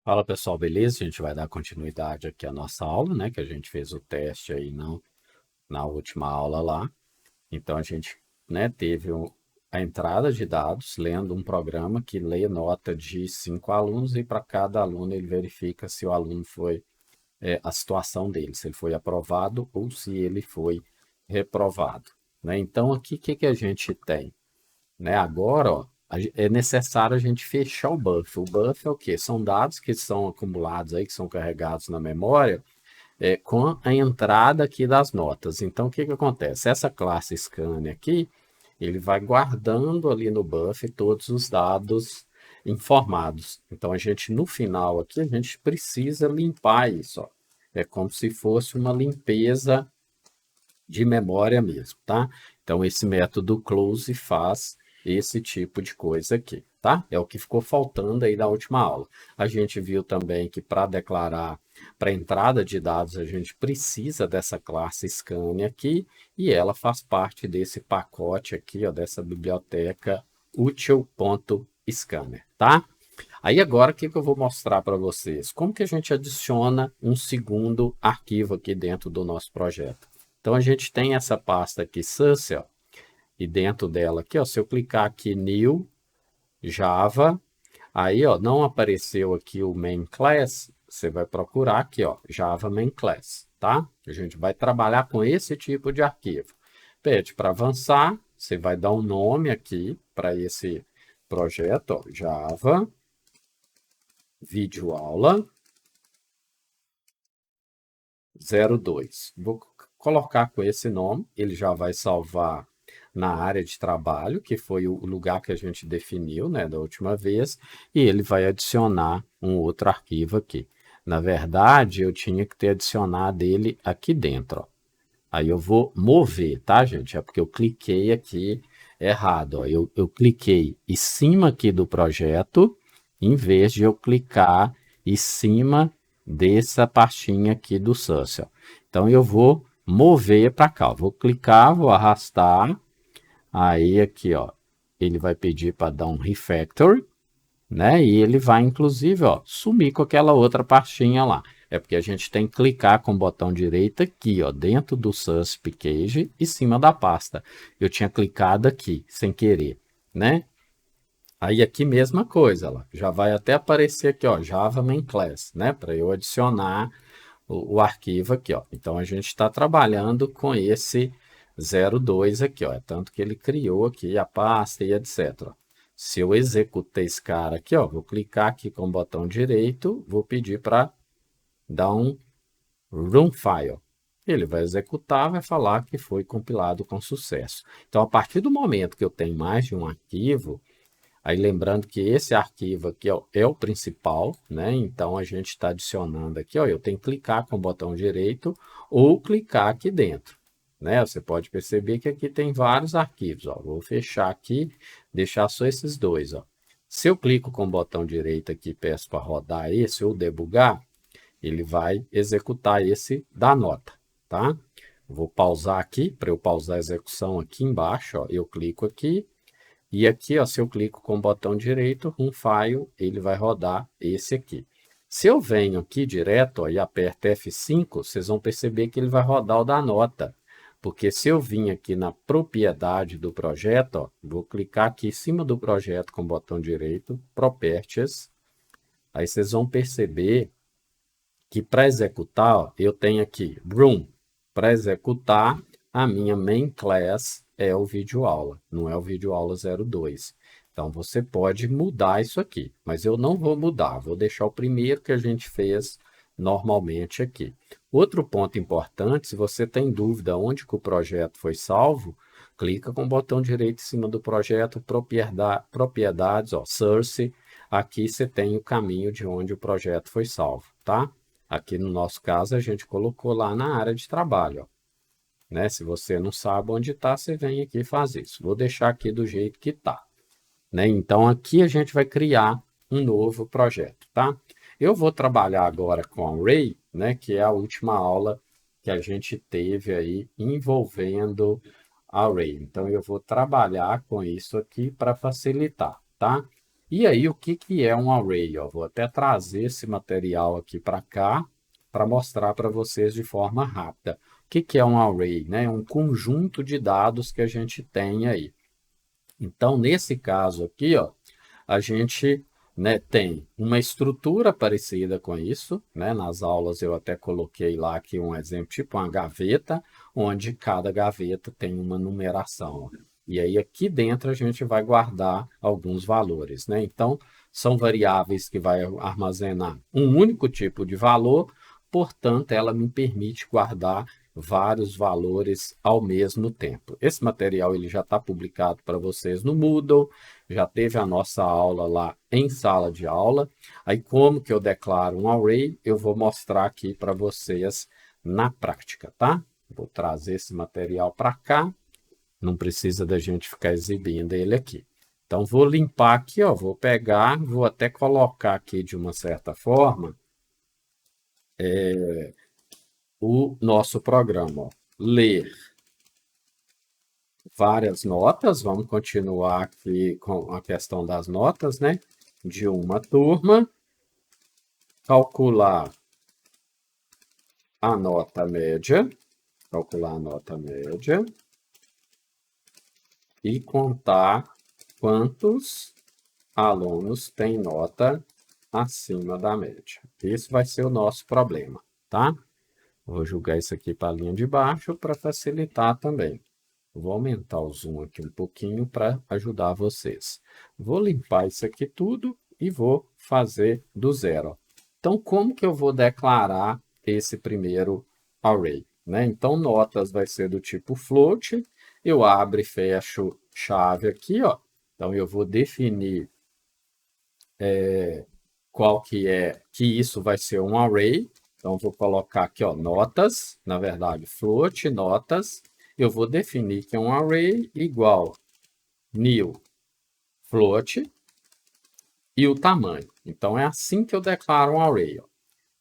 Fala pessoal, beleza? A gente vai dar continuidade aqui à nossa aula, né? Que a gente fez o teste aí na última aula lá. Então a gente, né, teve a entrada de dados lendo um programa que lê nota de 5 alunos e para cada aluno ele verifica se o aluno foi, a situação dele, se ele foi aprovado ou se ele foi reprovado, né? Então aqui o que que a gente tem? Né? Agora, ó, é necessário a gente fechar o buffer. O buffer é o quê? São dados que são acumulados aí, que são carregados na memória, com a entrada aqui das notas. Então, o que que acontece? Essa classe scan aqui, ele vai guardando ali no buffer todos os dados informados. Então, a gente, no final aqui, a gente precisa limpar isso, ó. É como se fosse uma limpeza de memória mesmo, tá? Então, esse método close faz esse tipo de coisa aqui, tá? É o que ficou faltando aí da última aula. A gente viu também que para declarar, para entrada de dados, a gente precisa dessa classe scan aqui, e ela faz parte desse pacote aqui, ó, dessa biblioteca util.scanner, tá? Aí agora o que que eu vou mostrar para vocês? Como que a gente adiciona um segundo arquivo aqui dentro do nosso projeto? Então a gente tem essa pasta aqui, Sussy, ó, e dentro dela aqui, ó, se eu clicar aqui New Java, aí ó, não apareceu aqui o main class, você vai procurar aqui, ó, Java main class, tá? A gente vai trabalhar com esse tipo de arquivo. Pede para avançar, você vai dar um nome aqui para esse projeto, ó, Java videoaula 02. Vou colocar com esse nome, ele já vai salvar na área de trabalho, que foi o lugar que a gente definiu, né, da última vez, e ele vai adicionar um outro arquivo aqui. Na verdade, eu tinha que ter adicionado ele aqui dentro, ó. Aí eu vou mover, tá, gente? É porque eu cliquei aqui errado, ó. Eu cliquei em cima aqui do projeto, em vez de eu clicar em cima dessa pastinha aqui do Social. Então eu vou mover para cá, ó. Vou clicar, vou arrastar, aí aqui, ó, ele vai pedir para dar um refactor, né? E ele vai, inclusive, ó, sumir com aquela outra pastinha lá. É porque a gente tem que clicar com o botão direito aqui, ó, dentro do susp cage, em cima da pasta. Eu tinha clicado aqui, sem querer, né? Aí aqui mesma coisa, lá, já vai até aparecer aqui, ó, Java main class, né? Para eu adicionar o arquivo aqui, ó. Então a gente está trabalhando com esse 02 aqui, ó. É tanto que ele criou aqui a pasta e etc. Se eu executar esse cara aqui, ó, vou clicar aqui com o botão direito, vou pedir para dar um run file. Ele vai executar, vai falar que foi compilado com sucesso. Então, a partir do momento que eu tenho mais de um arquivo, aí lembrando que esse arquivo aqui ó, é o principal, né? Então a gente está adicionando aqui, ó, eu tenho que clicar com o botão direito ou clicar aqui dentro, né? Você pode perceber que aqui tem vários arquivos, ó. Vou fechar aqui, deixar só esses dois, ó. Se eu clico com o botão direito aqui e peço para rodar esse ou debugar, ele vai executar esse da nota, tá? Vou pausar aqui, para eu pausar a execução aqui embaixo, ó, eu clico aqui, e aqui, ó, se eu clico com o botão direito, um file, ele vai rodar esse aqui. Se eu venho aqui direto ó, e aperto F5, vocês vão perceber que ele vai rodar o da nota. Porque se eu vim aqui na propriedade do projeto, ó, vou clicar aqui em cima do projeto com o botão direito, Properties. Aí vocês vão perceber que para executar, ó, eu tenho aqui Room. Para executar, a minha main class é o videoaula, não é o videoaula 02. Então, você pode mudar isso aqui, mas eu não vou mudar, vou deixar o primeiro que a gente fez normalmente aqui. Outro ponto importante, se você tem dúvida onde que o projeto foi salvo, clica com o botão direito em cima do projeto, propriedades, ó, source, aqui você tem o caminho de onde o projeto foi salvo, tá? Aqui no nosso caso, a gente colocou lá na área de trabalho, ó, né? Se você não sabe onde está, você vem aqui e faz isso. Vou deixar aqui do jeito que está, né? Então, aqui a gente vai criar um novo projeto, tá? Eu vou trabalhar agora com Array, né? Que é a última aula que a gente teve aí envolvendo Array. Então, eu vou trabalhar com isso aqui para facilitar, tá? E aí, o que que é um array? Ó, vou até trazer esse material aqui para cá para mostrar para vocês de forma rápida. O que que é um array, né? É um conjunto de dados que a gente tem aí. Então, nesse caso aqui, ó, a gente, né, tem uma estrutura parecida com isso, né? Nas aulas eu até coloquei lá aqui um exemplo, tipo uma gaveta, onde cada gaveta tem uma numeração. E aí aqui dentro a gente vai guardar alguns valores, né? Então, são variáveis que vai armazenar um único tipo de valor, portanto, ela me permite guardar vários valores ao mesmo tempo. Esse material ele já está publicado para vocês no Moodle, já teve a nossa aula lá em sala de aula. Aí, como que eu declaro um array, eu vou mostrar aqui para vocês na prática, tá? Vou trazer esse material para cá, não precisa da gente ficar exibindo ele aqui. Então, vou limpar aqui, ó, vou pegar, vou até colocar aqui de uma certa forma o nosso programa, ó. Ler várias notas, vamos continuar aqui com a questão das notas, né? De uma turma, calcular a nota média, e contar quantos alunos têm nota acima da média. Esse vai ser o nosso problema, tá? Vou jogar isso aqui para a linha de baixo para facilitar também. Vou aumentar o zoom aqui um pouquinho para ajudar vocês. Vou limpar isso aqui tudo e vou fazer do zero. Então, como que eu vou declarar esse primeiro array, né? Então, notas vai ser do tipo float. Eu abro e fecho chave aqui, ó. Então, eu vou definir qual que é, que isso vai ser um array. Então, vou colocar aqui, ó, notas, na verdade, float, notas. Eu vou definir que é um array igual new float e o tamanho. Então, é assim que eu declaro um array, ó.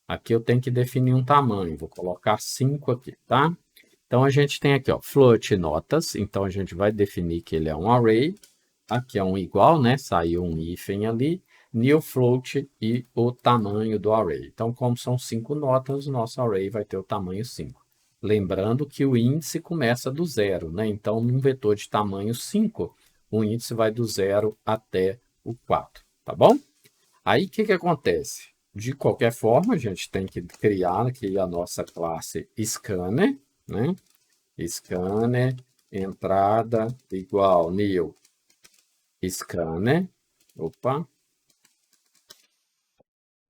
Aqui eu tenho que definir um tamanho, vou colocar 5 aqui, tá? Então, a gente tem aqui, ó, float notas, então a gente vai definir que ele é um array. Aqui é um igual, né? Saiu um hífen ali. New float e o tamanho do array. Então, como são 5 notas, o nosso array vai ter o tamanho 5. Lembrando que o índice começa do zero, né? Então, num vetor de tamanho 5, o índice vai do zero até o 4, tá bom? Aí, o que que acontece? De qualquer forma, a gente tem que criar aqui a nossa classe scanner, né? Scanner, entrada igual new scanner, opa,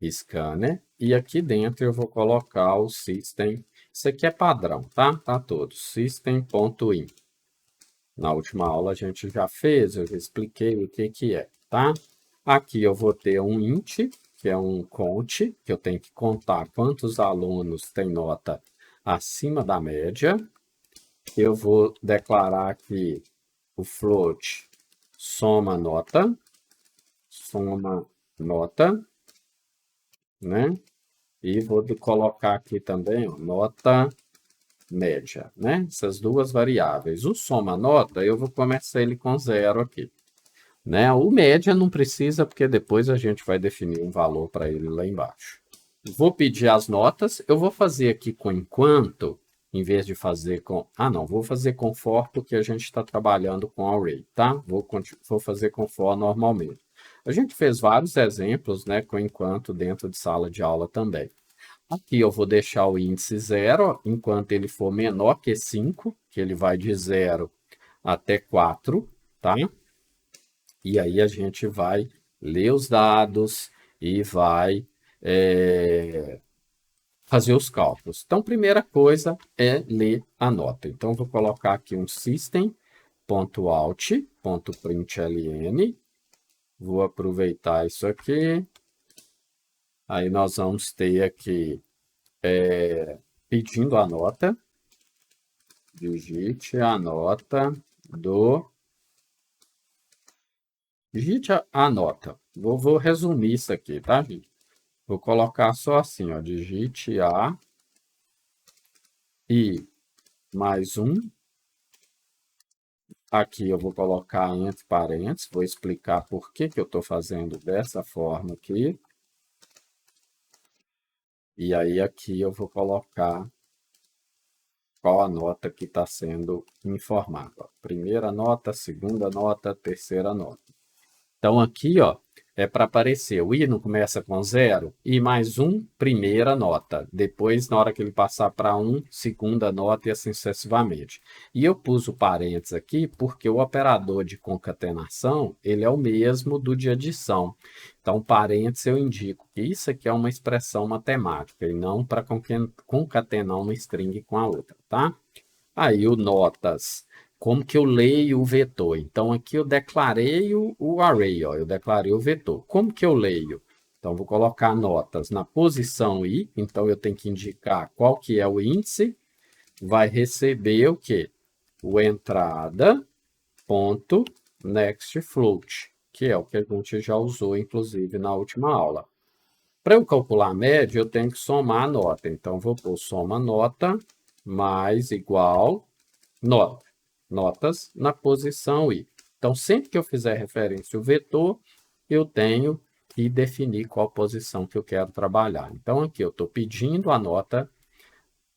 scanner, e aqui dentro eu vou colocar o system, isso aqui é padrão, tá? Tá todo, system.in. Na última aula a gente já fez, eu já expliquei o que que é, tá? Aqui eu vou ter um int, que é um count, que eu tenho que contar quantos alunos têm nota acima da média. Eu vou declarar aqui o float soma nota, né? E vou colocar aqui também, ó, nota média, né? Essas duas variáveis. O soma nota, eu vou começar ele com zero aqui, né? O média não precisa, porque depois a gente vai definir um valor para ele lá embaixo. Vou pedir as notas, eu vou fazer aqui com enquanto, em vez de fazer com... Ah, não, vou fazer com for, porque a gente está trabalhando com array, tá? Vou fazer com for normalmente. A gente fez vários exemplos, né, com enquanto dentro de sala de aula também. Aqui eu vou deixar o índice 0, enquanto ele for menor que 5, que ele vai de 0 até 4, tá? E aí a gente vai ler os dados e vai fazer os cálculos. Então, primeira coisa é ler a nota. Então, vou colocar aqui um system.out.println. Vou aproveitar isso aqui. Aí nós vamos ter aqui pedindo a nota. Digite a nota do... Digite a nota. Vou resumir isso aqui, tá, gente? Vou colocar só assim, ó. Digite a e mais um Aqui eu vou colocar entre parênteses, vou explicar por que que eu estou fazendo dessa forma aqui. E aí aqui eu vou colocar qual a nota que está sendo informada. Ó. Primeira nota, segunda nota, terceira nota. Então, aqui, ó, é para aparecer. O I não começa com 0, I mais 1, primeira nota. Depois, na hora que ele passar para 1, segunda nota e assim sucessivamente. E eu pus o parênteses aqui porque o operador de concatenação, ele é o mesmo do de adição. Então, parênteses eu indico que isso aqui é uma expressão matemática e não para concatenar uma string com a outra, tá? Aí o notas, como que eu leio o vetor? Então, aqui eu declarei o array, ó, eu declarei o vetor. Como que eu leio? Então, vou colocar notas na posição i, então eu tenho que indicar qual que é o índice, vai receber o quê? O entrada, ponto, next float, que é o que a gente já usou, inclusive, na última aula. Para eu calcular a média, eu tenho que somar a nota. Então, vou pôr soma nota mais igual nota, notas na posição i. Então, sempre que eu fizer referência ao vetor, eu tenho que definir qual posição que eu quero trabalhar. Então, aqui eu estou pedindo a nota,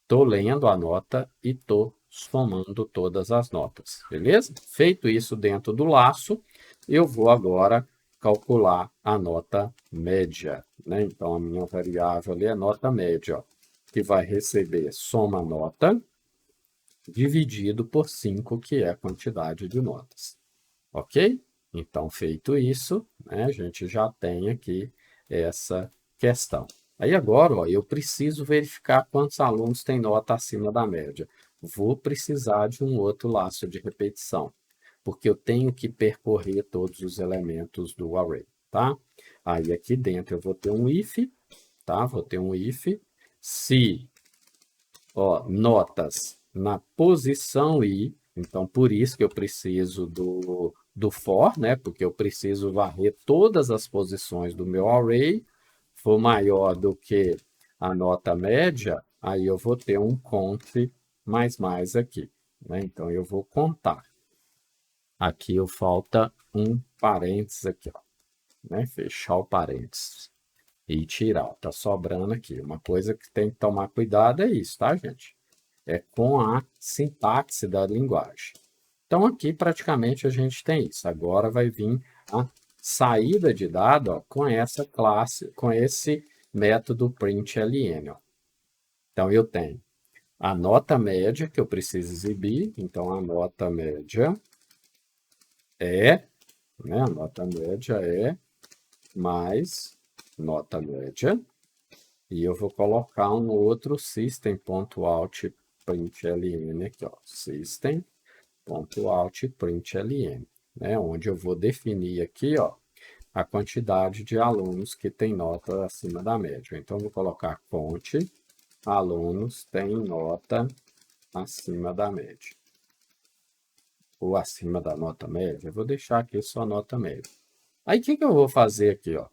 estou lendo a nota e estou somando todas as notas, beleza? Feito isso dentro do laço, eu vou agora calcular a nota média, né? Então, a minha variável ali é nota média, ó, que vai receber soma nota, dividido por 5, que é a quantidade de notas. Ok? Então, feito isso, né, a gente já tem aqui essa questão. Aí agora, ó, eu preciso verificar quantos alunos têm nota acima da média. Vou precisar de um outro laço de repetição, porque eu tenho que percorrer todos os elementos do array, tá? Aí aqui dentro eu vou ter um if, tá? Vou ter um if, se ó, notas na posição i, então por isso que eu preciso do for, né? Porque eu preciso varrer todas as posições do meu array, for maior do que a nota média, aí eu vou ter um conte mais aqui, né? Então eu vou contar. Aqui eu falta um parênteses aqui, ó, né? Fechar o parênteses e tirar, tá sobrando aqui. Uma coisa que tem que tomar cuidado é isso, tá, gente? É com a sintaxe da linguagem. Então, aqui praticamente a gente tem isso. Agora vai vir a saída de dado ó, com essa classe, com esse método println. Ó. Então, eu tenho a nota média que eu preciso exibir. Então, a nota média é, né, a nota média é mais nota média. E eu vou colocar um outro system.out.println aqui, ó, system.out.println, né, onde eu vou definir aqui, ó, a quantidade de alunos que tem nota acima da média. Então, eu vou colocar conte alunos tem nota acima da média. Ou acima da nota média, eu vou deixar aqui só nota média. Aí, o que eu vou fazer aqui, ó?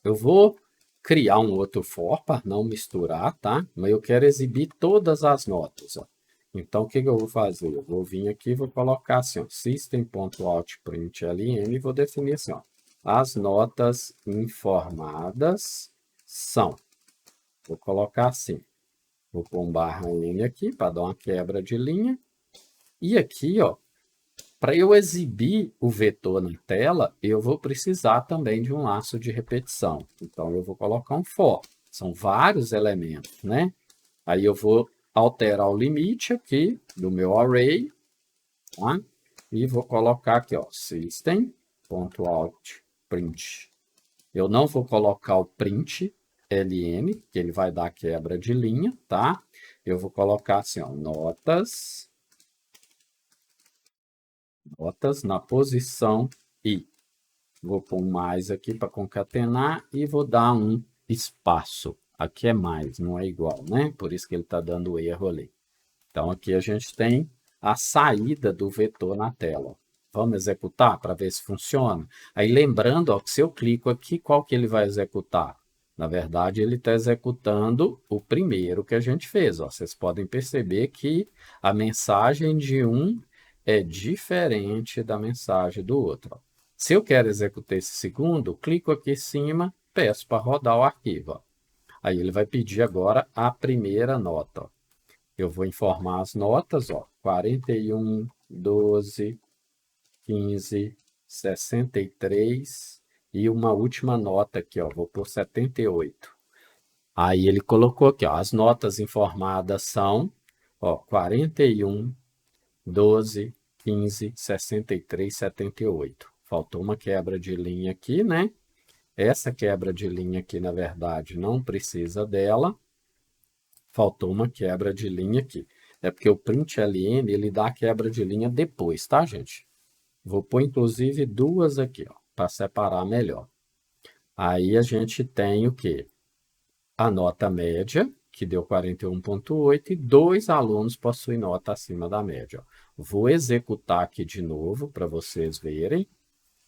Eu vou criar um outro for para não misturar, tá? Mas eu quero exibir todas as notas, ó. Então, o que eu vou fazer? Eu vou vir aqui e vou colocar assim, ó, system.out.println e vou definir assim, ó, as notas informadas são. Vou colocar assim. Vou pôr um barra N aqui para dar uma quebra de linha. E aqui, ó, para eu exibir o vetor na tela, eu vou precisar também de um laço de repetição. Então, eu vou colocar um for. São vários elementos, né? Aí eu vou alterar o limite aqui do meu array, tá? E vou colocar aqui, ó, system.out.print. Eu não vou colocar o print ln, que ele vai dar quebra de linha, tá? Eu vou colocar assim, ó, notas na posição i. Vou pôr um mais aqui para concatenar e vou dar um espaço. Aqui é mais, não é igual, né? Por isso que ele está dando erro ali. Então, aqui a gente tem a saída do vetor na tela. Vamos executar para ver se funciona? Aí, lembrando, ó, que se eu clico aqui, qual que ele vai executar? Na verdade, ele está executando o primeiro que a gente fez. Ó. Vocês podem perceber que a mensagem de um é diferente da mensagem do outro. Ó. Se eu quero executar esse segundo, clico aqui em cima, peço para rodar o arquivo. Ó. Aí ele vai pedir agora a primeira nota. Ó. Eu vou informar as notas, ó, 41, 12, 15, 63 e uma última nota aqui, ó, vou por 78. Aí ele colocou aqui, ó, as notas informadas são, ó, 41, 12, 15, 63, 78. Faltou uma quebra de linha aqui, né? Essa quebra de linha aqui, na verdade, não precisa dela. Faltou uma quebra de linha aqui. É porque o println, ele dá a quebra de linha depois, tá, gente? Vou pôr, inclusive, duas aqui, ó, para separar melhor. Aí a gente tem o quê? A nota média, que deu 41,8, e 2 alunos possuem nota acima da média. Ó. Vou executar aqui de novo para vocês verem.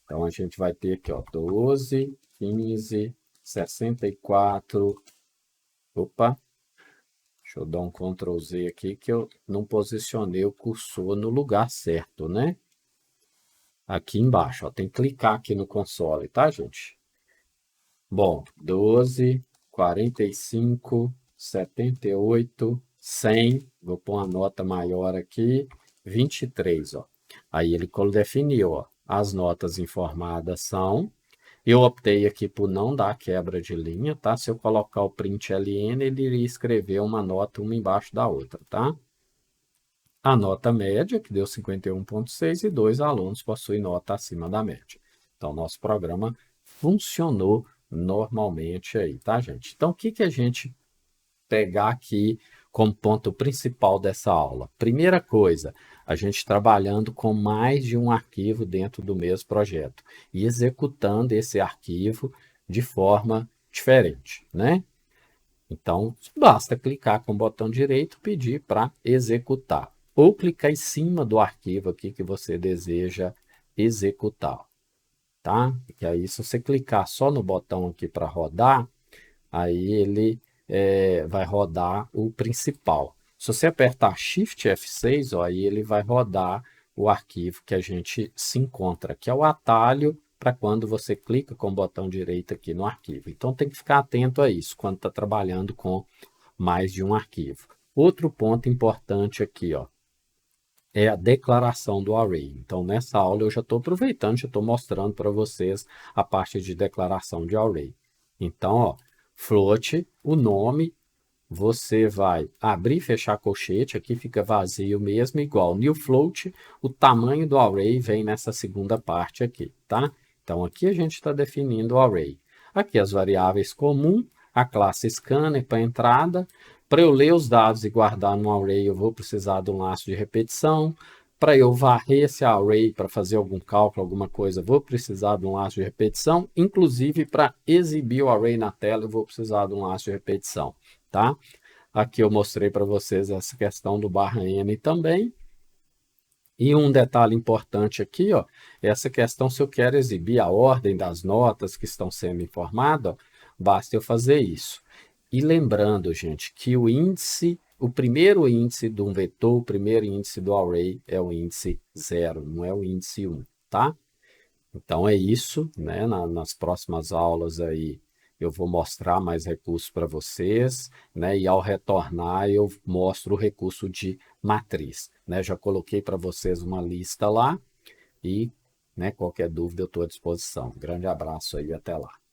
Então, a gente vai ter aqui, ó, 12, 15, 64. Opa, deixa eu dar um Ctrl Z aqui, que eu não posicionei o cursor no lugar certo, né? Aqui embaixo, ó, tem que clicar aqui no console, tá, gente? Bom, 12, 45, 78, 100, vou pôr uma nota maior aqui, 23, ó. Aí ele definiu, ó, as notas informadas são, eu optei aqui por não dar quebra de linha, tá? Se eu colocar o println, ele iria escrever uma nota uma embaixo da outra, tá? A nota média, que deu 51,6, e 2 alunos possuem nota acima da média. Então, nosso programa funcionou normalmente aí, tá, gente? Então, o que a gente pegar aqui como ponto principal dessa aula? Primeira coisa, a gente trabalhando com mais de um arquivo dentro do mesmo projeto e executando esse arquivo de forma diferente, né? Então, basta clicar com o botão direito, pedir para executar. Ou clicar em cima do arquivo aqui que você deseja executar, tá? E aí, se você clicar só no botão aqui para rodar, aí ele vai rodar o principal. Se você apertar Shift F6, ó, aí ele vai rodar o arquivo que a gente se encontra, que é o atalho para quando você clica com o botão direito aqui no arquivo. Então, tem que ficar atento a isso quando está trabalhando com mais de um arquivo. Outro ponto importante aqui, ó, é a declaração do array. Então, nessa aula eu já estou aproveitando, já estou mostrando para vocês a parte de declaração de array. Então, ó, float, o nome, você vai abrir e fechar colchete, aqui fica vazio mesmo, igual new float, o tamanho do array vem nessa segunda parte aqui, tá? Então, aqui a gente está definindo o array. Aqui as variáveis comum, a classe scanner para entrada. Para eu ler os dados e guardar no array, eu vou precisar de um laço de repetição. Para eu varrer esse array para fazer algum cálculo, alguma coisa, vou precisar de um laço de repetição. Inclusive, para exibir o array na tela, eu vou precisar de um laço de repetição, tá? Aqui eu mostrei para vocês essa questão do /n também. E um detalhe importante aqui, ó, essa questão, se eu quero exibir a ordem das notas que estão sendo informadas, ó, basta eu fazer isso. E lembrando, gente, que o índice, o primeiro índice de um vetor, o primeiro índice do array é o índice 0, não é o índice 1, tá? Então é isso, né? Nas próximas aulas aí eu vou mostrar mais recursos para vocês, né? E ao retornar eu mostro o recurso de matriz, né? Já coloquei para vocês uma lista lá e, né, qualquer dúvida eu estou à disposição. Grande abraço aí, até lá.